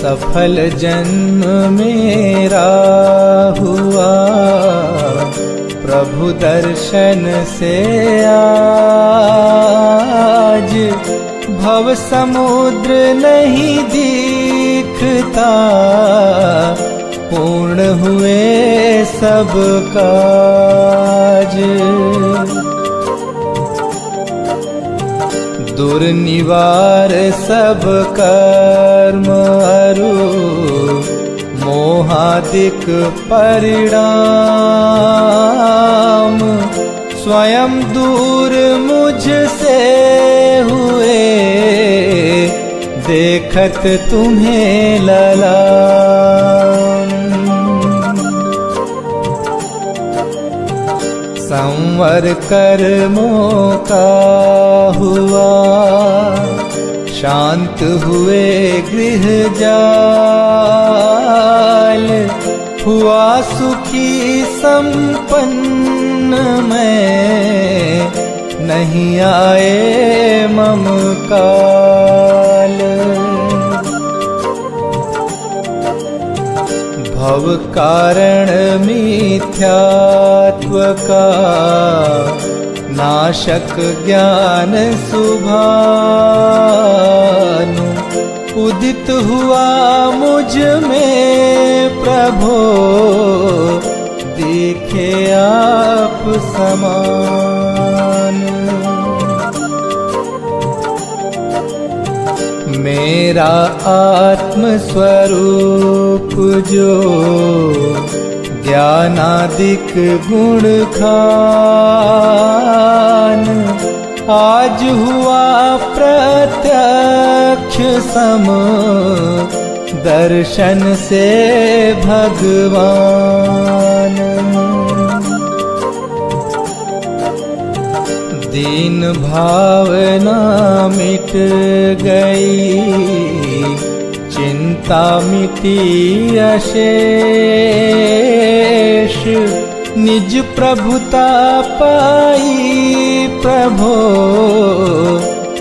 सफल जन्म मेरा हुआ, प्रभु दर्शन से आज भव समुद्र नहीं दिखता, पूर्ण हुए सब काज। दुर्निवार सब कर्म अरु, मोहादिक परिणाम, स्वयं दूर मुझसे हुए, देखत तुम्हें ललाम। संवर कर्मों का हुआ, शांत हुए गृह जाल, हुआ सुखी संपन्न मैं, नहीं आए मम काल। भव कारण मिथ्यात्व का, नाशक ज्ञान सुभानु, उदित हुआ मुझ में प्रभो, देखे आप समान। मेरा आत्म स्वरूप जो, ज्ञानादिक गुण खान, आज हुआ प्रत्यक्ष सम, दर्शन से भगवान। दीन भावना मिट गई, चिंता मिटी अशेष, निज प्रभुता पाई प्रभो,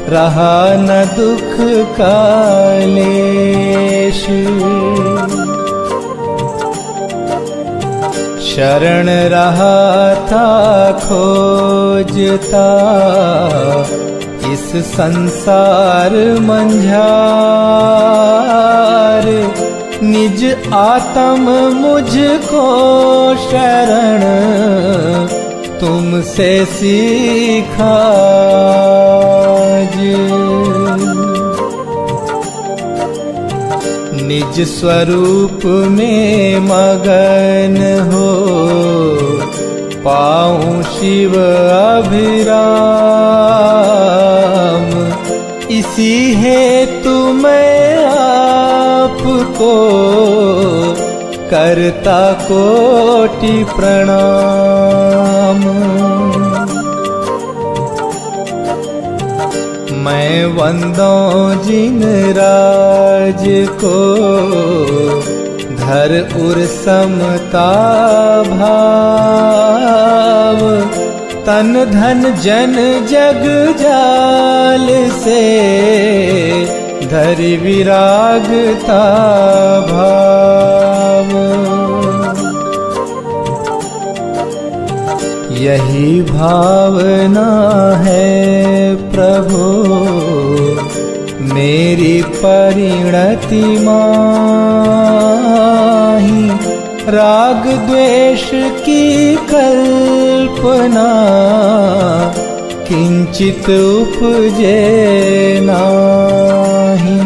रहा न दुख कालेश। शरण रहा था खोजता, इस संसार मंझार, निज आत्म मुझको शरण, तुमसे सीखा निज स्वरूप में मगन हो, पाऊं शिव अभिराम, इसी हेतु मैं आपको करता कोटि प्रणाम। मैं वंदों जिन राज को, धर उर समता भाव, तन धन जन जग जाल से, धरि विरागता भाव। यही भावना है प्रभु, मेरी परिणति माही, राग द्वेष की कल्पना, किंचित उपजे नाही।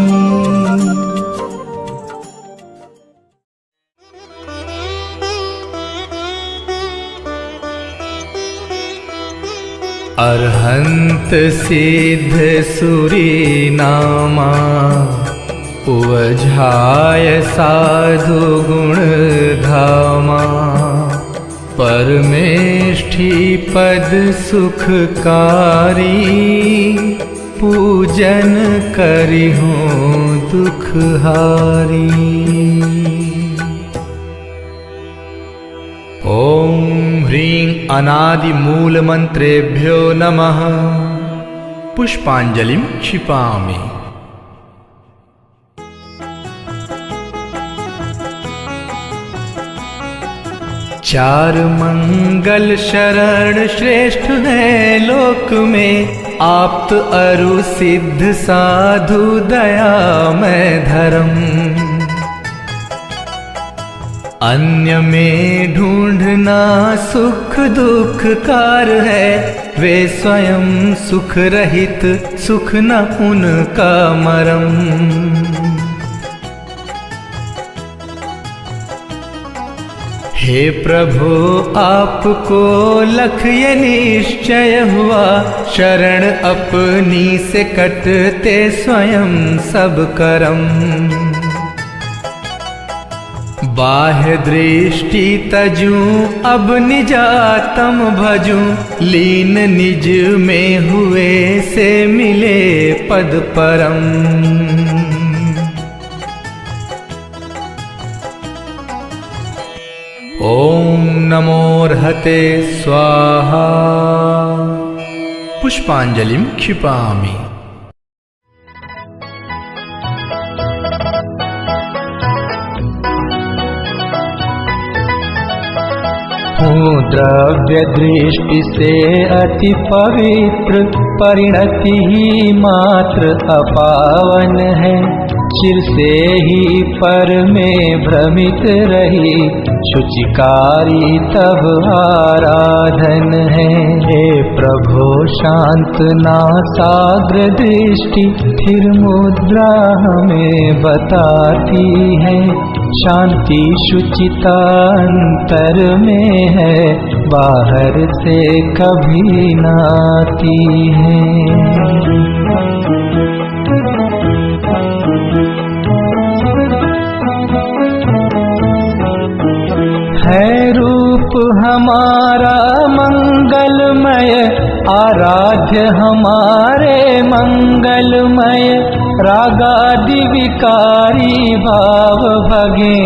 अरहंत सिद्ध सुरी नामा, उवझाय साधु गुण धामा, परमेष्ठी पद सुखकारी, पूजन करिहूँ दुखहारी। ओम ह्रीं अनादि मूल मंत्रेभ्यो नमः। पुष्पांजलिं क्षिपामि। चार मंगल शरण श्रेष्ठ है लोक में, आप्त अरु सिद्ध साधु दयामय धर्म। अन्य में ढूंढना सुख दुख कार है, वे स्वयं सुख रहित सुख न उनका मरम। हे प्रभु आपको लख ये निश्चय हुआ, शरण अपनी से कटते स्वयं सब करम। बाह्य दृष्टि तजूं अब निजातम भजूं, लीन निज में हुए से मिले पद परम। ओम नमोर्हते स्वाहा। पुष्पांजलिं क्षिपामि। हूँ द्रव्य दृष्टि से अति पवित्र, परिणति ही मात्र अपावन है। चिर से ही पर में भ्रमित रही, शुचिकारी तब आराधन है। हे प्रभो शांत नासाग्र दृष्टि, स्थिर मुद्रा हमें बताती है। शांति शुचिता अंतर में है, बाहर से कभी न आती है। है रूप हमारा मंगलमय, आराध्य हमारे मंगलमय। रागादि विकारी भाव भगे,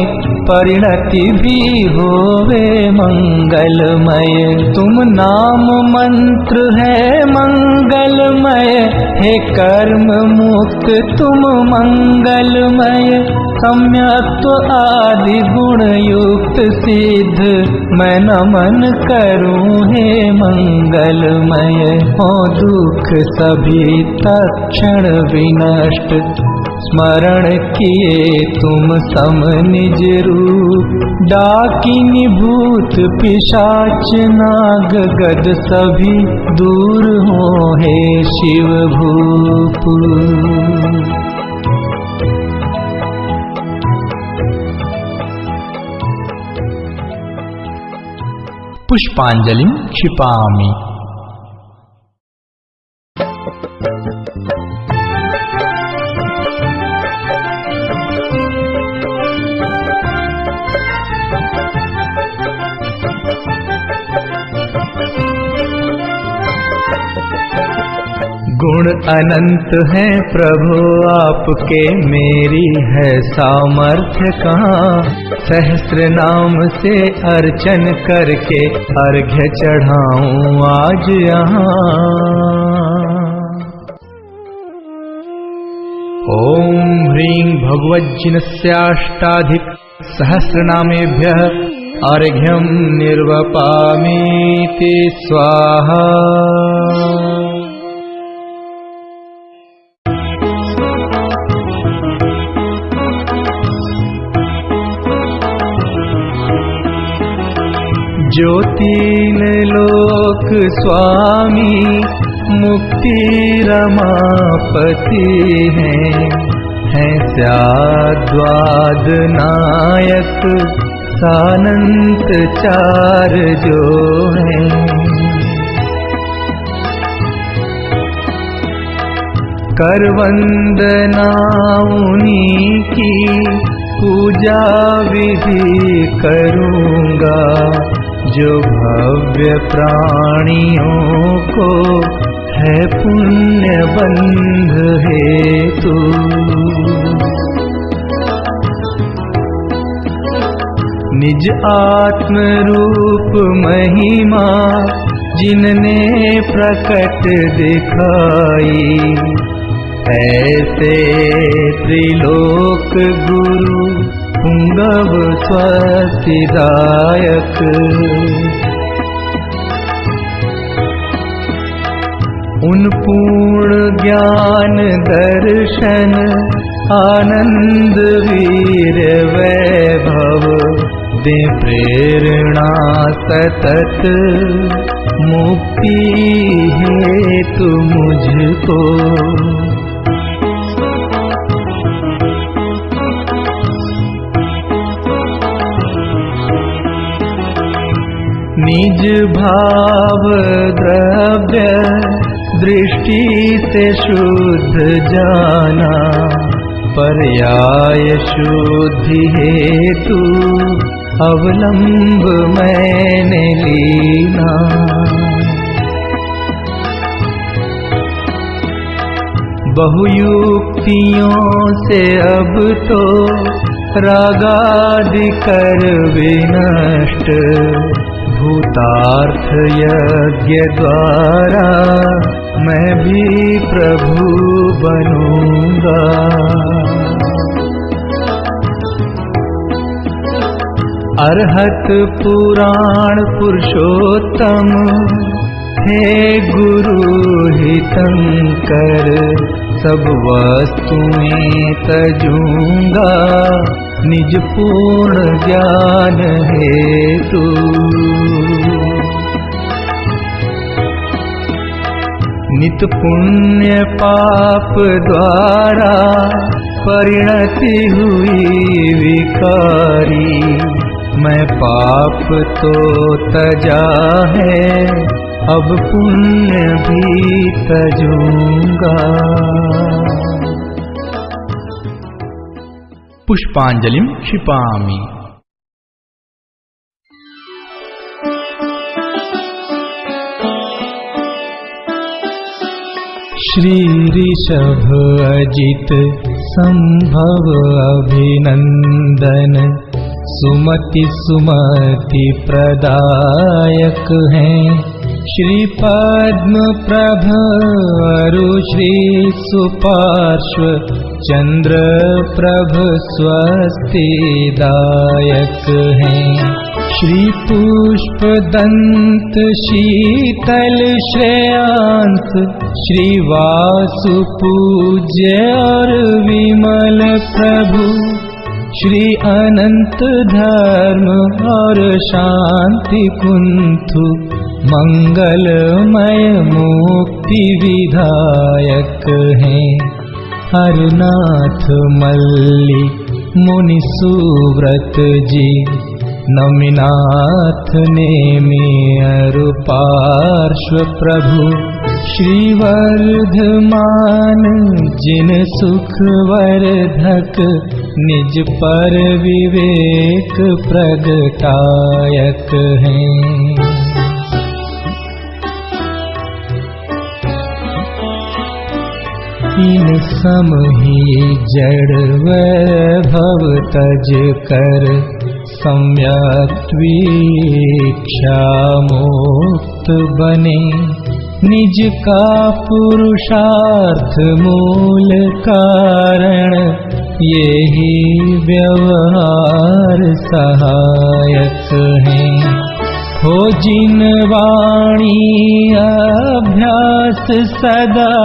परिणति भी होवे मंगलमय। तुम नाम मंत्र है मंगलमय, हे कर्म मुक्त तुम मंगलमय। सम्यक्त्व आदि गुण युक्त सिद्ध, मैं नमन करूं हे मंगलमय। हो दुख सभी तत्क्षण विनष्ट, स्मरण किए तुम सम निज रूप। डाकिनी भूत पिशाच नाग गद सभी, दूर हो हे शिव भूप। पुष्पांजलिं क्षिपामि। गुण अनंत है प्रभु आपके, मेरी है सामर्थ्य कहाँ। सहस्र नाम से अर्चन करके अर्घ्य चढ़ाऊं आज यहाँ। ओम ह्रीं भगवज्जिनस्याष्टाधिक सहस्रनामेभ्यः अर्घ्यं निर्वपामीति स्वाहा। जो तीन लोक स्वामी मुक्ति रमापति हैं स्याद्वाद नायक सानंत चार जो हैं। कर वंदना उन्हीं की पूजा विधि करूँगा, जो भव्य प्राणियों को है पुण्य बंध हेतु। निज आत्म रूप महिमा जिनने प्रकट दिखाई, ऐसे त्रिलोक गुरु पुंगव स्वस्तिदायक। उन पूर्ण ज्ञान दर्शन आनंद वीर वैभव दे प्रेरणा सतत मुक्ति हेतु मुझको। निज भाव द्रव्य दृष्टि से शुद्ध जाना, पर्याय शुद्धि हेतु अवलंब मैंने लीना। बहुयुक्तियों से अब तो रागादि कर विनष्ट, भूतार्थ यज्ञ द्वारा मैं भी प्रभु बनूंगा। अरहत पुराण पुरुषोत्तम हे गुरु हितंकर, सब वस्तुएं तजूंगा निज पूर्ण ज्ञान हेतु। नित पुण्य पाप द्वारा परिणति हुई विकारी, मैं पाप तो तजा है अब पुण्य भी तजूंगा। पुष्पांजलिं क्षिपामि। श्री ऋषभ अजित संभव अभिनंदन, सुमति सुमति प्रदायक हैं। श्री पद्म प्रभ अरु श्री सुपार्श्व चंद्र प्रभ स्वस्तिदायक हैं। श्री पुष्प दंत शीतल श्रेयांस, श्री वासु पूज्य और विमल प्रभु, श्री अनंत धर्म और शांति कुंथु, मंगलमय मुक्ति विधायक हैं। हरनाथ मल्ली मुनि सुव्रत जी, नमिनाथ नेमि अरु पार्श्व प्रभु, श्री वर्धमान जिन सुख वर्धक, निज पर विवेक प्रगटायक हैं। इन सम ही जड़ वैभव तज कर, सम्यक वीक्षा मुक्त बने। निज का पुरुषार्थ मूल कारण, यही व्यवहार सहायक हैं। हो जिन वाणी अभ्यास सदा,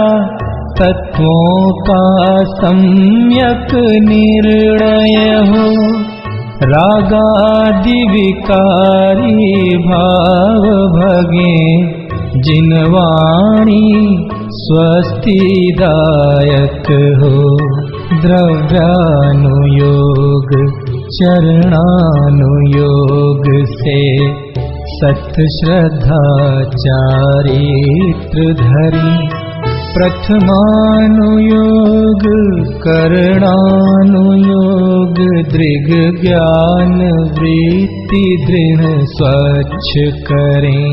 तत्वों का सम्यक निर्णय हो। रागादि विकारी भाव भगे, जिन वाणी स्वस्तिदायक हो। द्रव्यानुयोग चरणानुयोग से, सत्य श्रद्धा चारित्र धरी। प्रथमानुयोग करणानुयोग, दृग ज्ञान वृत्ति दृढ़ स्वच्छ करें।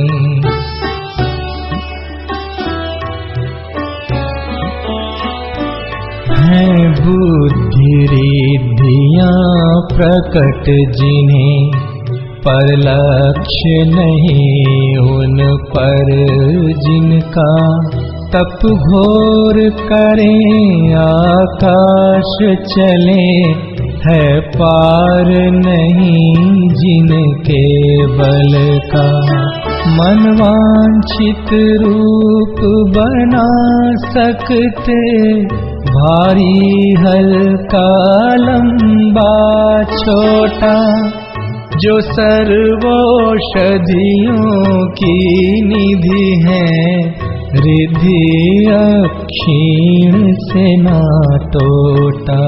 हैं बुद्धि रिद्धियाँ प्रकट जिन्हें, पर लक्ष्य नहीं उन पर जिनका। तप घोर करें आकाश चले, है पार नहीं जिनके बल का। मनवांछित रूप बना सकते, भारी हल्का लंबा छोटा। जो सर्वौषधियों की निधि है, रिद्धि अक्षीण से ना टोटा।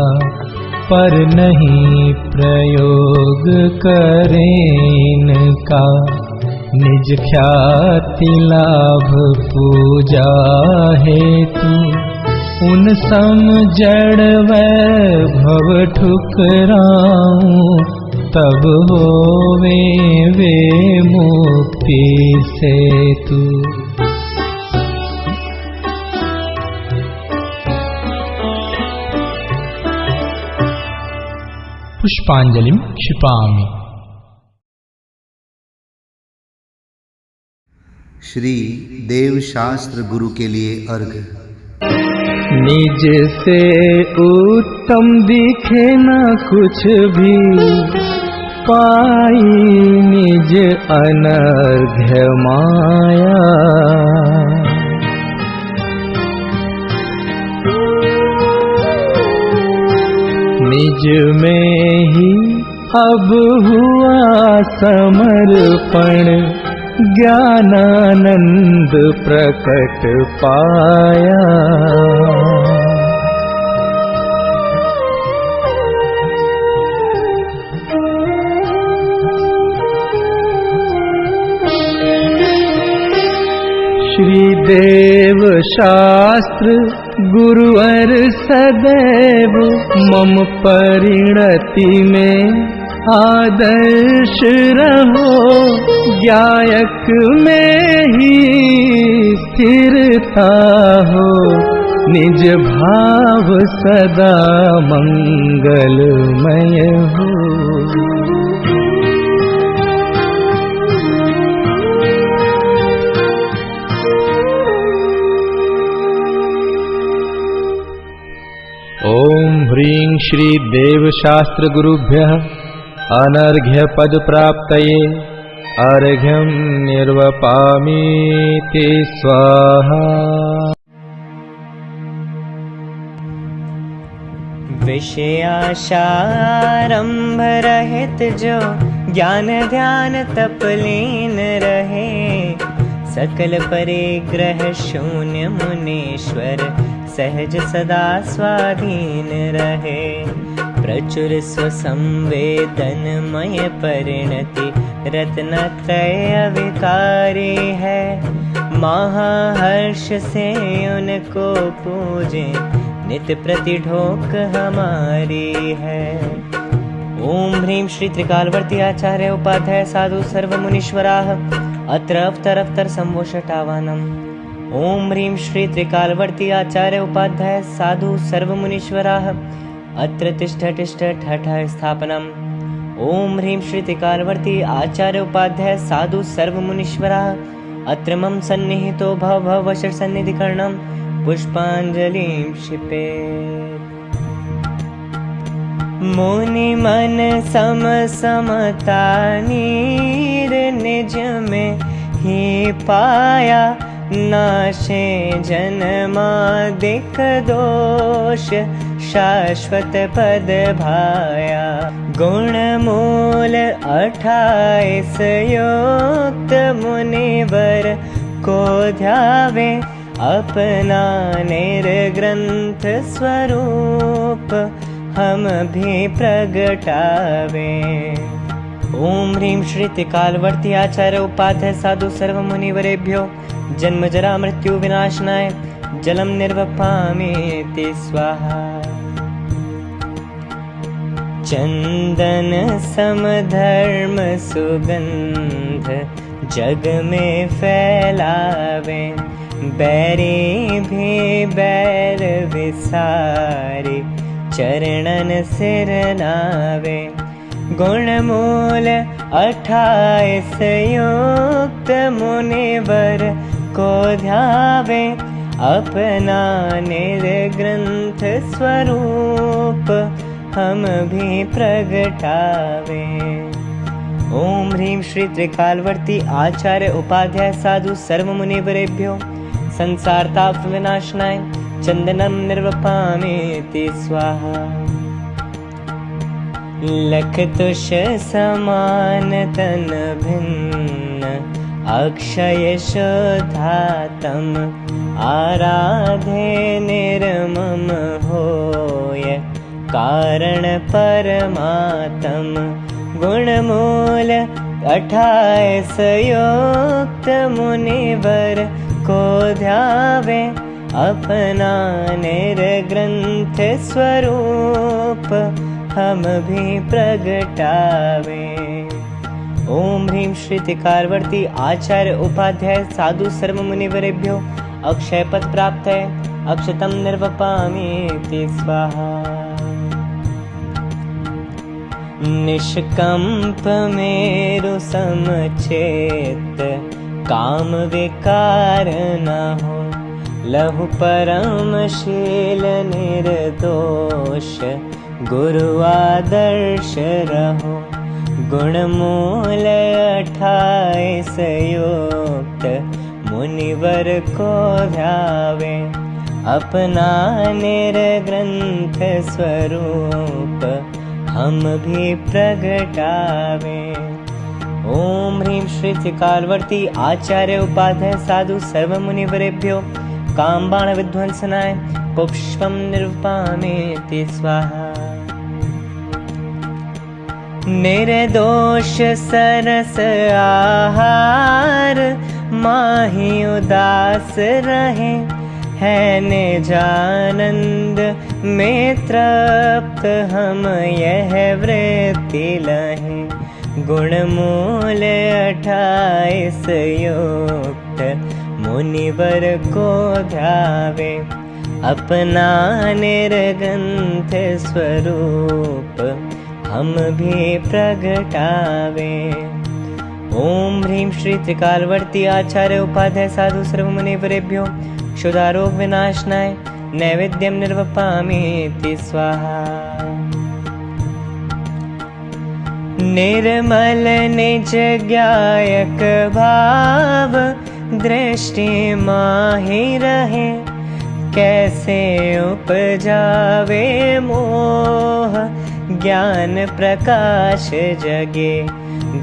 पर नहीं प्रयोग करें इनका, निज ख्याति लाभ पूजा हेतु। उन सम जड़ वैभव ठुकराऊं, तब होवे वे मुक्ति सेतु। पुष्पांजलिं क्षिपामि। श्री देवशास्त्र गुरु के लिए अर्घ। निज से उत्तम दिखे न कुछ भी, पाई निज अनर्घ्य माया। निज में ही अब हुआ समर्पण, ज्ञानानंद प्रकट पाया। श्री देव शास्त्र गुरुवर सदैव, मम परिणति में आदर्श रहो। ज्ञायक में ही स्थिरता हो, निज भाव सदा मंगलमय हो। ओम ह्रीं श्री देवशास्त्र गुरुभ्यः अनर्घ्य पद प्राप्तये अर्घ्यं निर्वपामीति स्वाहा। विषयाशारंभ रहित जो ज्ञान ध्यान तपलीन रहे, सकल परिग्रह शून्य मुनीश्वर सहज सदा स्वाधीन रहे। प्रचुर स्वसंवेदनमय परिणति रत्नत्रय अविकारी है, महाहर्ष से उनको पूजे नित प्रति ढोक हमारी है। ओम ह्रीं श्री त्रिकालवर्ती आचार्य उपाध्याय साधु सर्वमुनीश्वराः अत्र अवतर अवतर संवोषटावानम्। ओम ह्रीं श्री त्रिकालवर्ती आचार्य उपाध्याय साधु सर्वमुनीश्वराः अत्र तिष्ठ तिष्ठ ठठ स्थापनम्। ओम ह्रीं श्री त्रिकालवर्ती आचार्य उपाध्याय साधु सर्वमुनीश्वराः अत्र मम सन्निहितो भव भव वशर सन्निधिकरणम्। पुष्पांजलिं क्षिपेत्। मुनि मन सम समता नीर निज में ही पाया, नाशे जन्मादिक दोष शाश्वत पद भाया। गुण मूल 28 युक्त मुनिवर को ध्यावे, अपना निर्ग्रंथ स्वरूप हम भी प्रगटावे। ओम ह्रीं श्री त्रिकालवर्ती आचार्य उपाध्याय साधु सर्वमुनिवरेभ्यो जन्म जरा मृत्यु विनाशनाय जलम निर्वपामीति स्वाहा। चंदन समधर्म सुगंध जग में फैलावे, बैरी भी बैर विसारी चरणन सिर नावे। गुण मूल 28 युक्त मुनिवर को ध्यावे, अपना निर्ग्रंथ स्वरूप हम भी प्रगटावे। ओम ह्रीं श्री त्रिकालवर्ती आचार्य उपाध्याय साधु सर्व मुनिवरेभ्यो संसार ताप विनाशनाय चंदनम निर्वपामेति स्वाहा। लख तुष समान तन भिन्न अक्षय शोधातम आराधे निर्मम होय कारण परमात्म। गुणमूल 28 युक्त मुनिवर को ध्यावे अपना निर्ग्रंथ स्वरूप हम भी प्रगटावे। ओम ह्रीं श्री त्रिकालवर्ती आचार्य उपाध्याय साधु सर्व मुनिवरेभ्यो अक्षय पद प्राप्त है अक्षतम निर्वपामेति स्वाहा। निष्कंप मेरु समचेत काम विकार न हो लहु परमशील निर्दोष गुरु आदर्श रहो। गुणमूल 28 युक्त मुनिवर को ध्यावे अपना निर्ग्रंथ स्वरूप हम भी प्रगटावे। ओम ह्रीं श्री त्रिकालवर्ती आचार्य उपाध्याय साधु सर्व मुनिवरेभ्यो कामबाण विध्वंसनाय पुष्पम निर्वपामेति स्वाहा। निर्दोष सरस आहार माहि उदास रहे है निजानंद में तृप्त हम यह वृत्ति लहे। गुणमूल 28 युक्त मुनिवर को ध्यावे अपना निर्ग्रंथ स्वरूप हम भी प्रगटावे। ओम ह्रीं श्री त्रिकालवर्ती आचार्य उपाध्याय साधु सर्व मुनिवरेभ्यो क्षुधारोग विनाशनाय नैवेद्यम निर्वपामेति स्वाहा। निर्मल निज ज्ञायक भाव दृष्टि माहि रहे कैसे उपजावे मोह ज्ञान प्रकाश जगे।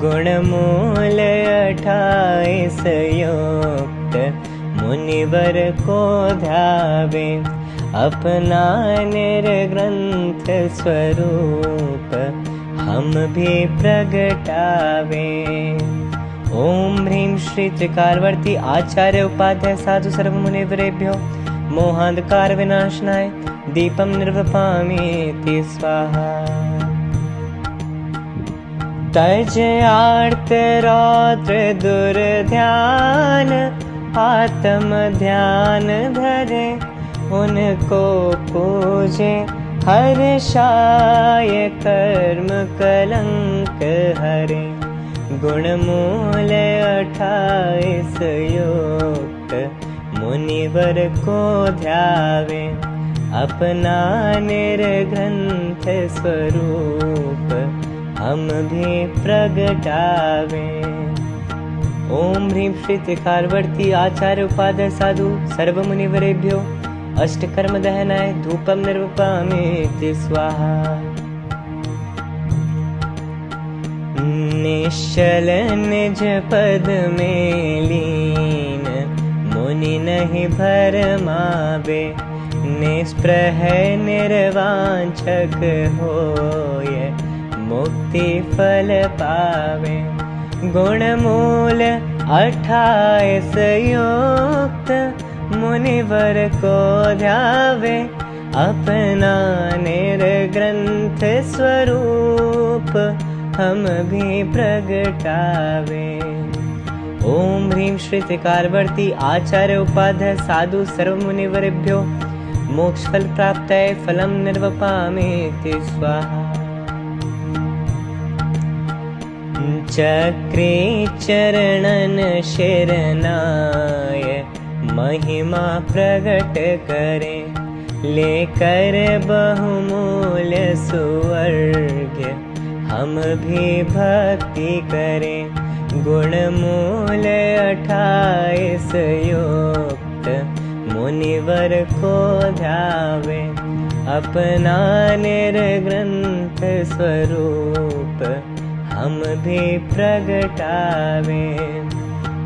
गुणमूल 28 युक्त मुनिवर को ध्यावे अपना निर्ग्रंथ स्वरूप हम भी प्रगटावे। ओम ह्रीं श्री त्रिकालवर्ती आचार्य उपाध्याय साधु सर्व मुनिवरेभ्यो मोहांधकार विनाशनाय दीपम निर्वपामेति स्वाहा। तज आर्त रौद्र दुर्ध्यान आत्म ध्यान धरे उनको पूजे हर्षाय कर्म कलंक हरे। गुणमूल 28 युक्त मुनिवर को ध्यावे अपना निर्ग्रंथ स्वरूप हम भी प्रगटावे। ओम ह्रीं श्री त्रिकालवर्ती आचार्य उपाध्याय साधु सर्व मुनिवरेभ्यो अष्टकर्म दहनाय धूपम निर्वपामेति स्वाहा। निश्चल निज पद में लीन मुनि नहीं भरमावे निस्पृह निर्वांछक होय मुक्ति फल पावे। गुणमूल 28 युक्त मुनिवर को ध्यावे अपना निर्ग्रंथ स्वरूप हम भी प्रगटावे। ओम ह्रीं श्री त्रिकालवर्ती आचार्य उपाध्याय साधु सर्व मुनिवरेभ्यो मोक्ष फल प्राप्तये फलम निर्वपामेति स्वाहा। चक्रे चरणन शरणाय महिमा प्रगट करे लेकर बहुमूल्य सुवर्ग्य हम भी भक्ति करें। गुणमूल्य 28 युक्त मुनिवर को ध्यावे, अपना निर्ग्रंथ स्वरूप हम भी प्रगटावे।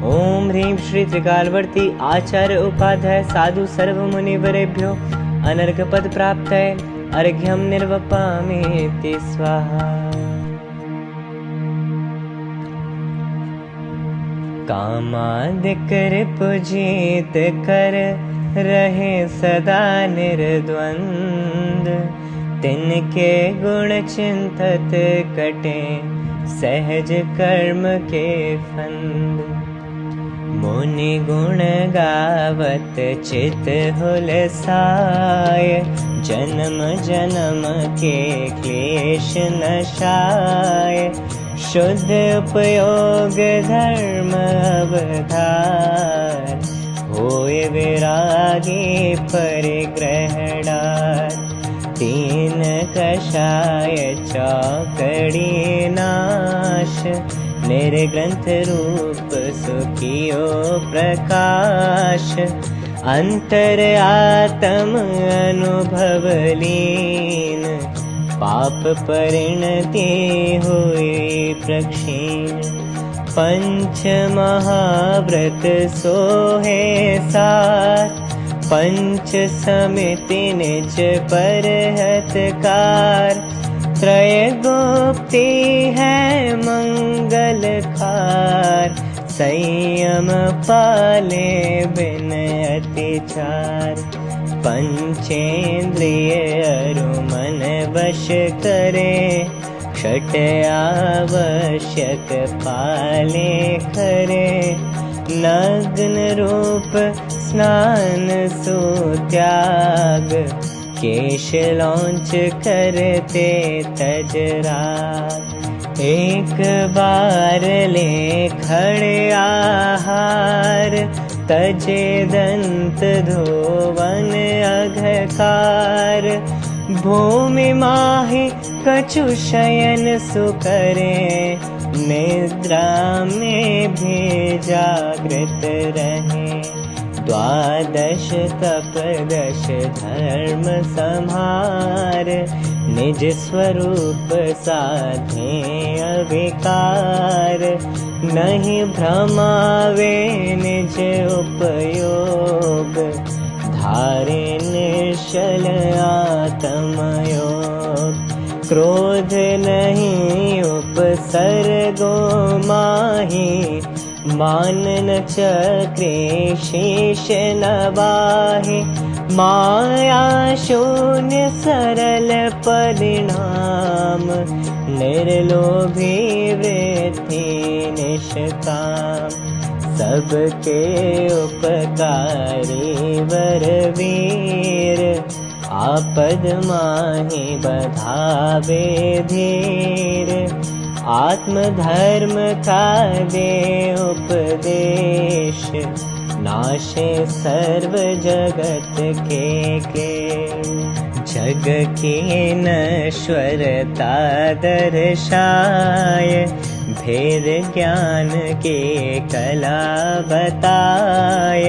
ओम ह्रीं श्री त्रिकालवर्ती आचार्य उपाध्याय साधु सर्व मुनिवरेभ्यो अनर्घ पद प्राप्तये अर्घ्यं निर्वपामीति स्वाहा। कामादिक रिपुजीत कर रहे सदा निर्द्वंद, तिनके गुण चिंतत कटे सहज कर्म के फंद। मुनि गुण गावत चित हुलसाय, जन्म जन्म के क्लेश नशाय। शुद्ध उपयोग धर्म अवधार, होय विरागी परिग्रहणार। तीन कषाय चौकड़ी नाश, निर्ग्रंथ रूप सुखियो प्रकाश। अंतर आत्म अनुभव लीन, पाप परिणति हुई प्रक्षीण। पंच महाव्रत सोहे सार, पंच समिति निज परहतकार। त्रय गुप्ति है मंगलकार, संयम पाले बिन अतिचार। पंचेंद्रिय अरु मन वश करे, छठ आवश्यक पाले करे। नग्न रूप स्नान सुत्याग, केश लौंच करते तजराग। एक बार ले खड़े आहार, तजे दंत धोवन अघकार। भूमि माहि कछु शयन सुकरे, निद्रा में भी जागृत रहे। द्वादश तपदश धर्म संहार, निज स्वरूप साधे अविकार। नहीं भ्रमावे निज उपयोग, धारे निश्चल आत्मयोग। क्रोध नहीं उपसर्गो माहि, मान न चक्रे शीश नवाहि। माया शून्य सरल परिणाम, निर्लोभी वृत्ति निष्काम। सबके उपकारी वरवीर, आपद माहि बधावे धीर। आत्मधर्म का दे उपदेश, नाशे सर्व जगत के। जग की नश्वरता दर्शाय, भेद ज्ञान के कला बताय।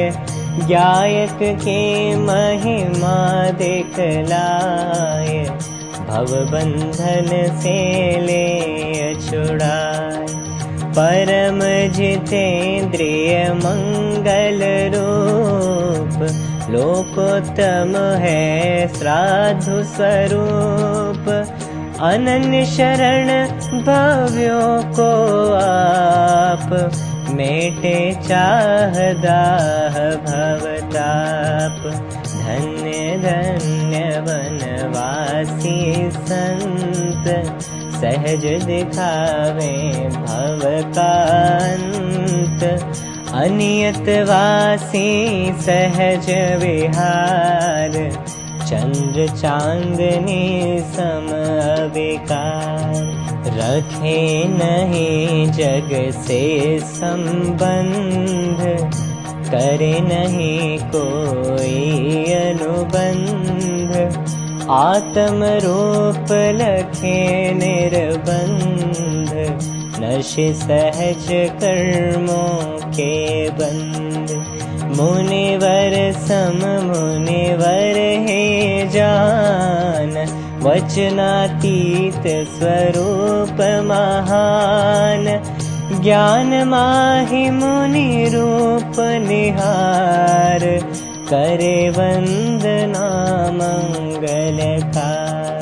गायक के महिमा दिखलाय, भव बंधन से ले छुड़ाय। परम जितेंद्रिय मंगल रूप, लोकोत्तम है साधु स्वरूप। अनन्य शरण भव्यों को आप, मेटे चाह दाह भवताप। धन्य धन्य वनवासी संत, सहज दिखावे भव का अंत। अनियत वासी सहज विहार, चंद्र चांदनी सम अविकार। रखे नहीं जग से संबंध, करे नहीं कोई अनुबंध। आत्म रूप लखे निर्बंध, नशे सहज कर्मों के बंद। मुनिवर सम मुनिवर है जान, वचनातीत स्वरूप महान। ज्ञान माहि मुनि रूप निहार, करे वंदना मंगलकार।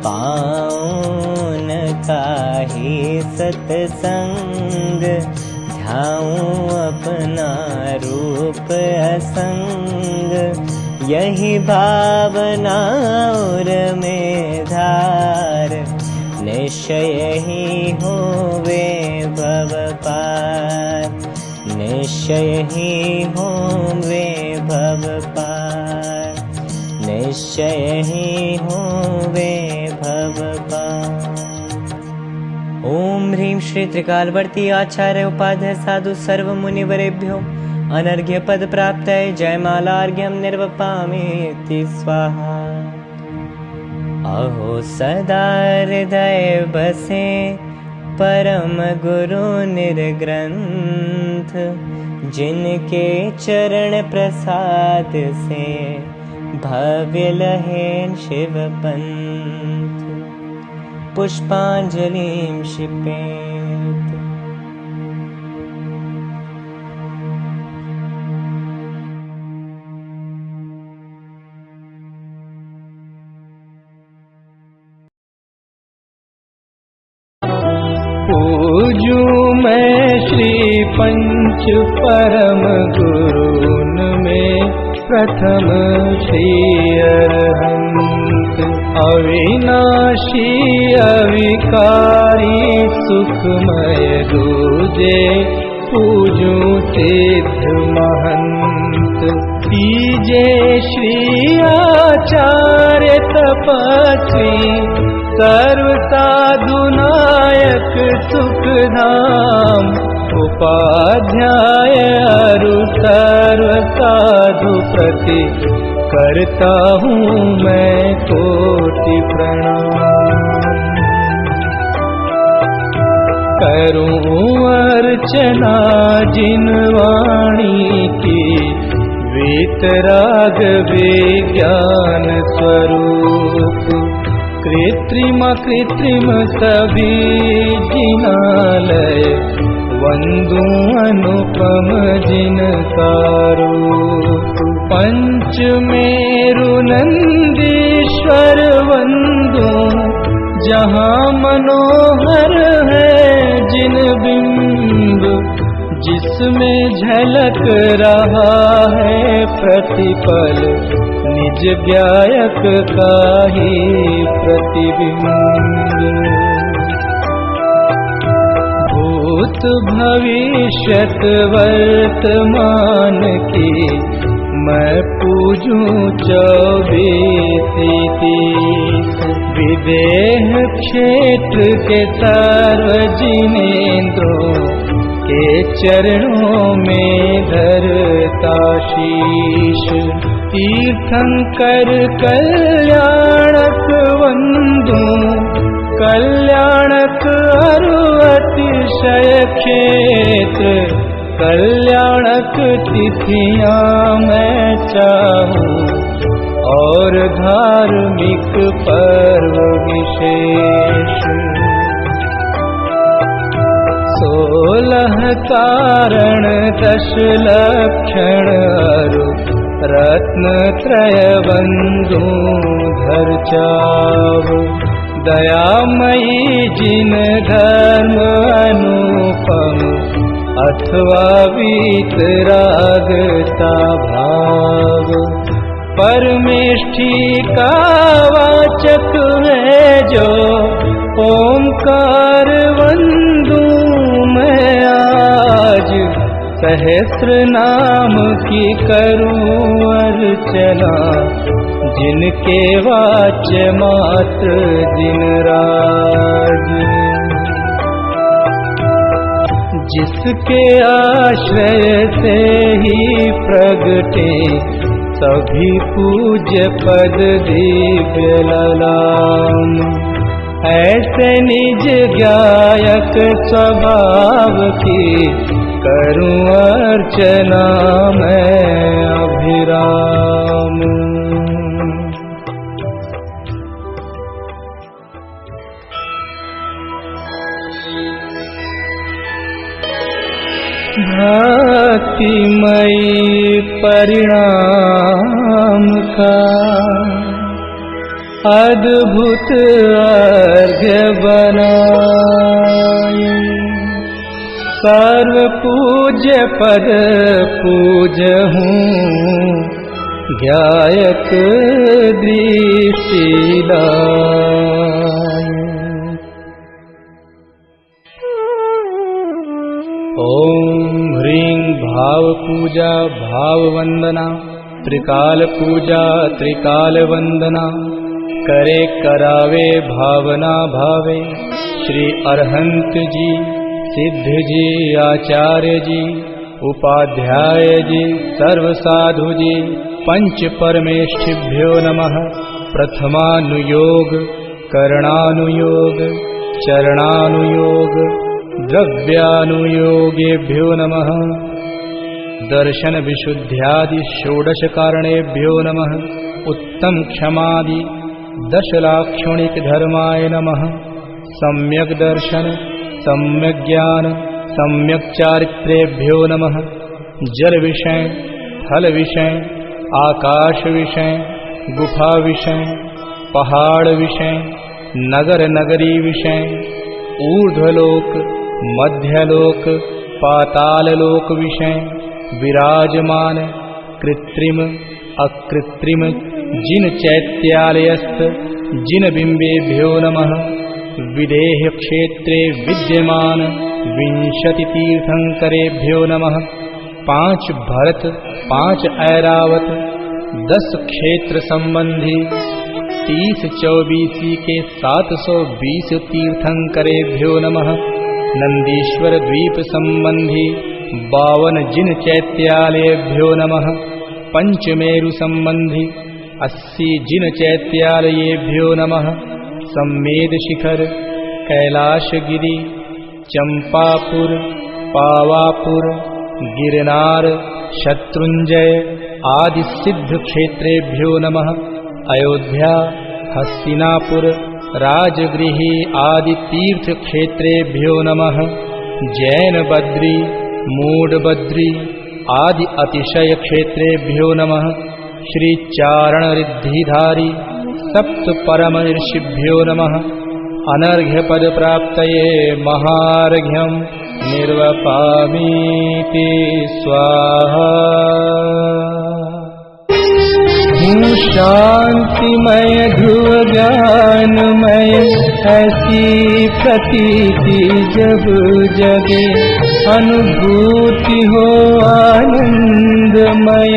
पाऊन काहि सत्संग, ध्याऊं अपना रूप असंग। यही भावना और में धार, निश्चय ही होवे भव पार। निश्चय ही होवे भव पार, निश्चय ही होवे भव पार। ओम ह्रीं श्री त्रिकालवर्ती आचार्य उपाध्याय साधु सर्व मुनिवरेभ्यो अनर्घ्य पद प्राप्तये जयमालार्घ्यं निर्वपामि स्वाहा। अहो सदा हृदय बसे परम गुरु निर्ग्रंथ, जिनके चरण प्रसाद से भव्य लहे शिव पंथ। पुष्पांजलिं क्षिपेत्। पूजूं मैं श्री पंच परम गुरुन में प्रथम श्री अरहंत। अविनाशी अविकारी सुखमय दूजे, पूजूं सिद्ध महंत। तीजे श्री आचार्य तपस्वी, सर्व साधु नायक सुखधाम। उपाध्याय अरु सर्व साधु प्रति, करता हूँ मैं कोटि प्रणाम। करूँ अर्चना जिन वाणी की, वीतराग विज्ञान स्वरूप। कृत्रिम कृत्रिम सभी जिनालय, वंदू अनुपम जिनका रूप। पंच मेरु नंदीश्वर वंदू, जहाँ मनोहर है जिन बिंब। जिसमें झलक रहा है प्रतिपल, निज गायक का ही प्रतिबिंब। भूत भविष्यत वर्तमान की, मैं पूजूं 24-30। विदेह क्षेत्र के सर्व जिनेंद्रों के चरणों में धरता शीश। तीर्थंकर कल्याणक वंदू, कल्याणक अरु अतिशय क्षेत्र। कल्याणक तिथियां मैं चाहूं, और धार्मिक पर्व विशेष। 16 कारण 10 लक्षण अरु, रत्नत्रय बंधु धर चाव। दयामयी जिन धर्म अनुपम, अथवा वीतरागता भाव। परमेष्ठी का वाचक है जो, ओंकार वंदू मैं आज। सहस्र नाम की करूं अर्चना, जिनके वाच्य मात्र दिन राज। जिसके आश्रय से ही प्रगटे सभी पूज्य पद दिव्य ललाम। ऐसे निज गायक स्वभाव की करूं अर्चना मैं अभिराम। भक्तिमयी परिणाम का अद्भुत अर्घ्य बनाए। सर्व पूज्य पद पूजहूँ गायक दृष्टि लाए। ओम ह्रीं भाव पूजा भाव वंदना, त्रिकाल पूजा त्रिकाल वंदना, करे करावे भावना भावे। श्री अरहंत जी, सिद्ध जी, आचार्य जी, उपाध्याय जी, सर्व साधु जी, पंच परमेष्ठिभ्यो नमः। प्रथमानुयोग, करणानुयोग, चरणानुयोग, द्रव्यानुयोगेभ्यो नमः। दर्शन विशुद्ध्यादि षोडश कारणेभ्यो नमः। उत्तम क्षमादि दशलाक्षणिक धर्माय नमः। सम्यक दर्शन, सम्यक ज्ञान, सम्यक चारित्रेभ्यो नमः। जल विषय, थल विषय, आकाश विषय, गुफा विषय, पहाड़ विषय, नगर नगरी विषय, ऊर्ध्वलोक, मध्यलोक, पाताललोक विषय, विराजमान कृत्रिम अकृत्रिम जिन चैत्यालयस्थ जिन बिंबेभ्यो नमः। विदेह क्षेत्रे विद्यमान 20 तीर्थंकरेभ्यो नमः। 5 भरत 5 ऐरावत 10 क्षेत्र संबंधी 30-24 के 720 तीर्थंकरेभ्यो नमः। नंदीश्वर द्वीप संबंधी 52 जिन चैत्यालयेभ्यो नमः। पंचमेरु संबंधी 80 जिन चैत्यालयेभ्यो नमः। सम्मेद शिखर, कैलाशगिरी, चंपापुर, पावापुर, गिरनार, शत्रुंजय आदि सिद्ध क्षेत्रेभ्यो नमः। अयोध्या, हस्तिनापुर, राजगृही आदि तीर्थ क्षेत्रेभ्यो नमः। जैन बद्री, मूड बद्री आदि अतिशय क्षेत्रेभ्यो नमः। श्री चारण रिद्धिधारी सप्त परम ऋषिभ्यो नमः। अनर्घ्य पद प्राप्तये महार्घ्यं निर्वपामीति स्वाहा। शांतिमय ध्रुव ज्ञानमय ऐसी प्रतीति जब जगे। अनुभूति हो आनंदमय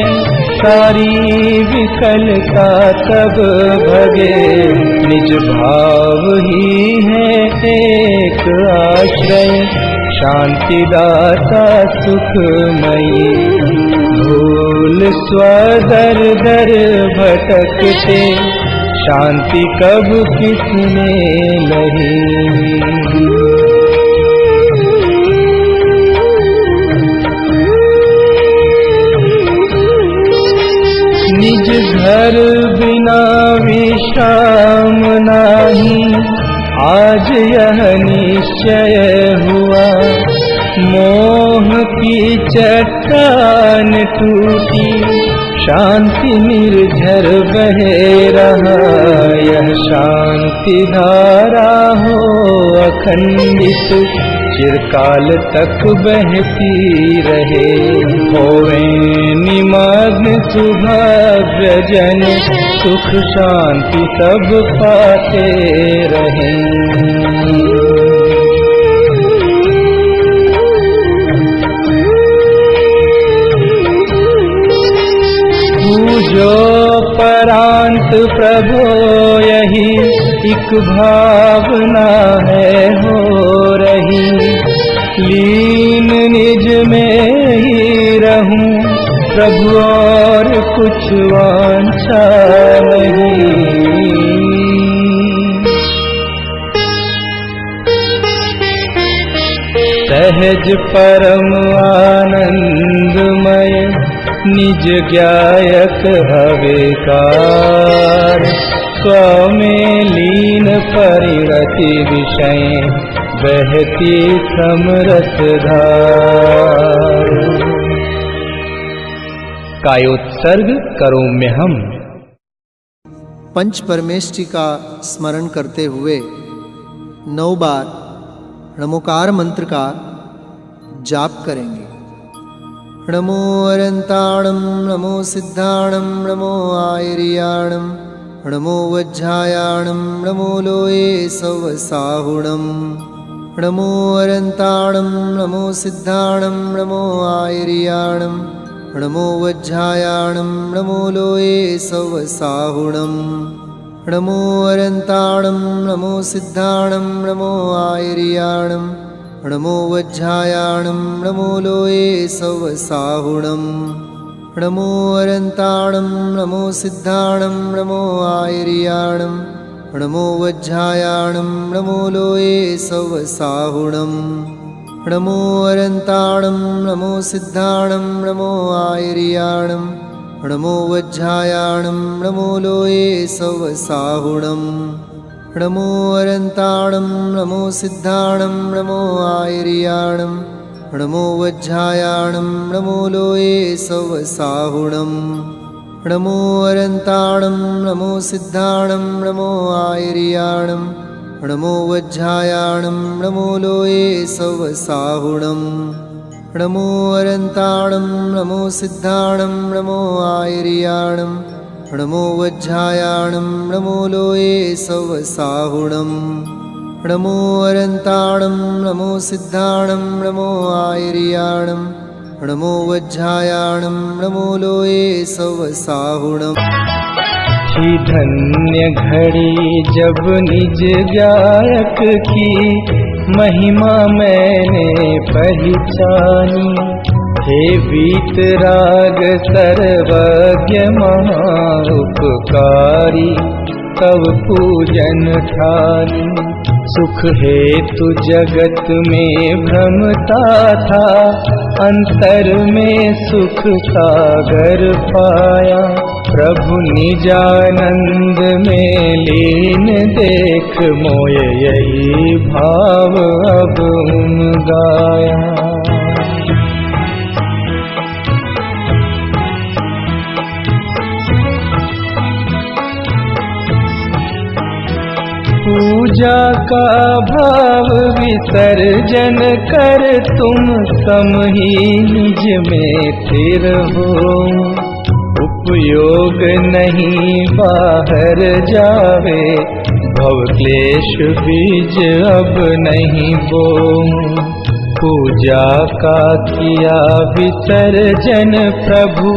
सारी विकलता तब भगे। निज भाव ही है एक आश्रय शांतिदाता सुखमयी। भूल स्वदर दर भटकते शांति कब किसने लही। निज घर बिना विश्राम नाही आज यह निश्चय हुआ। मोह की चट्टान टूटी शांति निर्झर बहे रहा। यह शांति धारा हो अखंडित चिरकाल तक बहती रहे। होवे निमग्न सुभव्य जन सुख शांति सब पाते रहें। जो परांत प्रभो यही एक भावना है हो रही। लीन निज में ही रहूं प्रभु और कुछ वांछा नहीं। सहज परम आनंदमय निज ज्ञायक अविकार, स्वमें लीन परिणति विषय बहती समरस धार। कायोत्सर्ग करोम्य हम। पंच परमेष्टि का स्मरण करते हुए 9 बार नमोकार मंत्र का जाप करेंगे। नमो अरंताणं, नमो सिद्धाणं, नमो आयर्याणं, नमो वज्रायाणं, नमो लोये सवसाहुणं। नमो अरंताणं, नमो सिद्धाणं, नमो आयर्याणं, नमो वज्रायाणं, नमो लोये सवसाहुणं। नमो अरंताणं, नमो सिद्धाणं, नमो आयर्याणं, नमो वज्रायाणं, नमो लोये सवसाहुणं। नमो अरंताणं, नमो सिद्धाणं, नमो आयर्याणं, नमो वज्रायाणं, नमो लोये सवसाहुणं। नमो अरंताणं, नमो सिद्धाणं, नमो आयर्याणं, नमो वज्रायाणं, नमो लोये सवसाहुणं। नमो अरंताणं, नमो सिद्धाणं, नमो आयर्याणं, नमो वज्रायाणं, नमो लोये सवसाहुणं। नमो अरंताणं, नमो सिद्धाणं, नमो आयर्याणं, नमो वज्रायाणं, नमो लोये सवसाहुणं। नमो अरंताणं, नमो सिद्धाणं, नमो आयर्याणं, नमो वज्रायाणं, नमो लोये सवसाहुणं। नमो अरंताणं, नमो सिद्धाणं, नमो आयर्याणं, नमो वज्रायाणं, नमो लोये सवसाहुणं। ही धन्य घड़ी जब निज गायक की महिमा मैंने पहचानी। हे वीतराग सर्वज्ञ महाउपकारी, तव पूजन ठानी। सुख हेतु जगत में भ्रमता था, अंतर में सुख सागर पाया। प्रभु निजानंद में लीन देख मोय यही भाव अब गाया। पूजा का भाव विसर्जन कर तुम सम ही निज में स्थिर हो। उपयोग नहीं बाहर जावे, भव क्लेश बीज अब नहीं बोऊं। पूजा का किया विसर्जन प्रभु,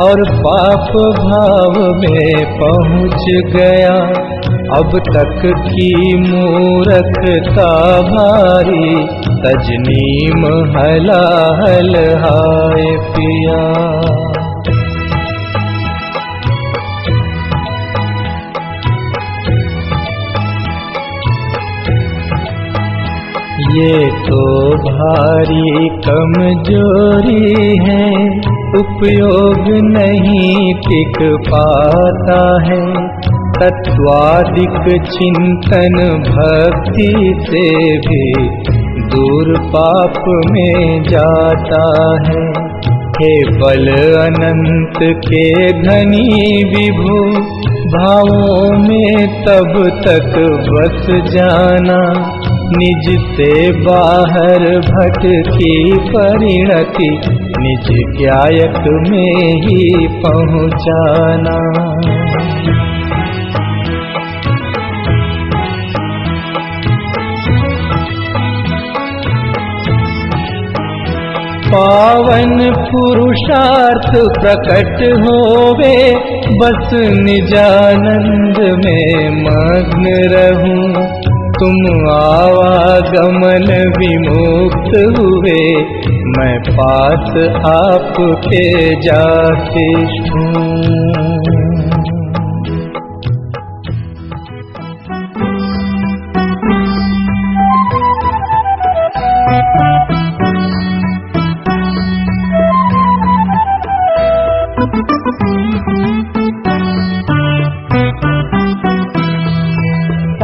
और पाप भाव में पहुँच गया। अब तक की मूर्खता भारी, तजनीम हलाहल हाय पिया। ये तो भारी कमजोरी है, उपयोग नहीं टिक पाता है। तत्वादिक चिंतन भक्ति से भी दूर पाप में जाता है। हे बल अनंत के धनी विभु, भावों में तब तक बस जाना। निज से बाहर भटकी परिणति, निज ज्ञायक में ही पहुँचाना। पावन पुरुषार्थ प्रकट होवे, बस निजानंद में मग्न रहूं। तुम आवागमन विमुक्त हुए, मैं पास आपके जाके छूं।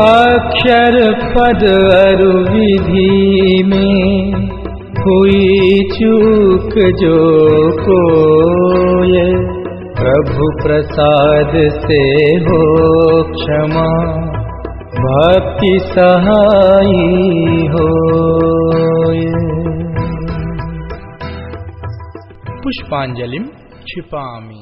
अक्षर पद अरु विधि में हुई चूक जो कोय, प्रभु प्रसाद से हो क्षमा, भक्ति सहाई होय। पुष्पांजलिं क्षिपामि।